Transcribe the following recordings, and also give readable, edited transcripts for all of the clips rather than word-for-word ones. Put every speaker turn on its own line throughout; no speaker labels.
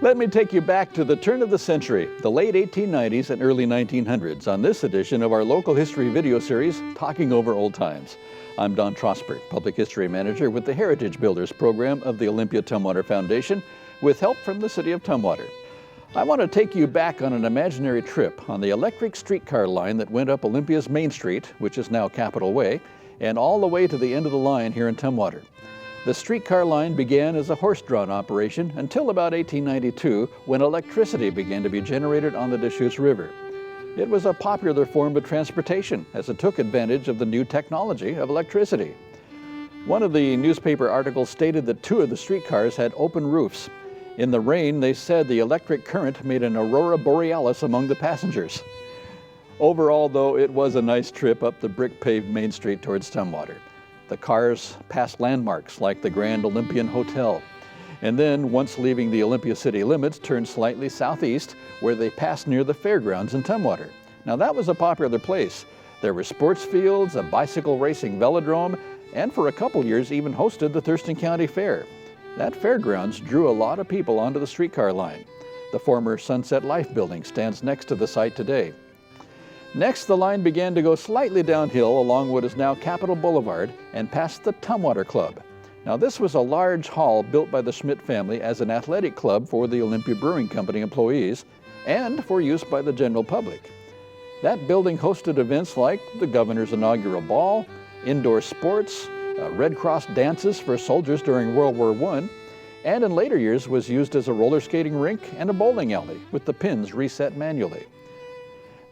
Let me take you back to the turn of the century, the late 1890s and early 1900s, on this edition of our local history video series, Talking Over Old Times. I'm Don Trosper, Public History Manager with the Heritage Builders program of the Olympia Tumwater Foundation, with help from the City of Tumwater. I want to take you back on an imaginary trip on the electric streetcar line that went up Olympia's Main Street, which is now Capitol Way, and all the way to the end of the line here in Tumwater. The streetcar line began as a horse-drawn operation until about 1892, when electricity began to be generated on the Deschutes River. It was a popular form of transportation as it took advantage of the new technology of electricity. One of the newspaper articles stated that two of the streetcars had open roofs. In the rain, they said the electric current made an aurora borealis among the passengers. Overall, though, it was a nice trip up the brick-paved Main Street towards Tumwater. The cars passed landmarks like the Grand Olympian Hotel, and then, once leaving the Olympia city limits, turned slightly southeast, where they passed near the fairgrounds in Tumwater. Now, that was a popular place. There were sports fields, a bicycle racing velodrome, and for a couple years even hosted the Thurston County Fair. That fairgrounds drew a lot of people onto the streetcar line. The former Sunset Life building stands next to the site today. Next, the line began to go slightly downhill along what is now Capitol Boulevard and past the Tumwater Club. Now, this was a large hall built by the Schmidt family as an athletic club for the Olympia Brewing Company employees and for use by the general public. That building hosted events like the governor's inaugural ball, indoor sports, Red Cross dances for soldiers during World War I, and in later years was used as a roller skating rink and a bowling alley with the pins reset manually.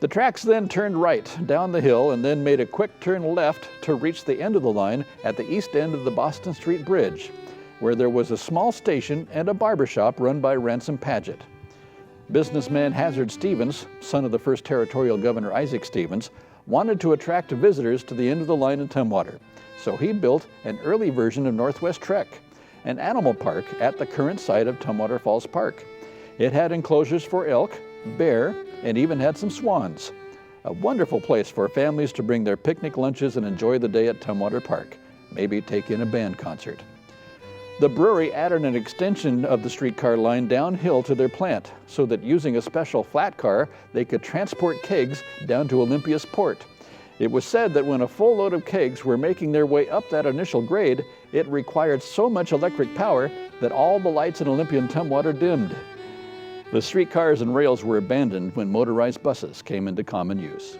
The tracks then turned right down the hill and then made a quick turn left to reach the end of the line at the east end of the Boston Street Bridge, where there was a small station and a barbershop run by Ransom Paget. Businessman Hazard Stevens, son of the first territorial governor Isaac Stevens, wanted to attract visitors to the end of the line in Tumwater, so he built an early version of Northwest Trek, an animal park at the current site of Tumwater Falls Park. It had enclosures for elk, bear, and even had some swans. A wonderful place for families to bring their picnic lunches and enjoy the day at Tumwater Park, maybe take in a band concert. The brewery added an extension of the streetcar line downhill to their plant so that using a special flat car, they could transport kegs down to Olympia's port. It was said that when a full load of kegs were making their way up that initial grade, it required so much electric power that all the lights in Olympia and Tumwater dimmed. The streetcars and rails were abandoned when motorized buses came into common use.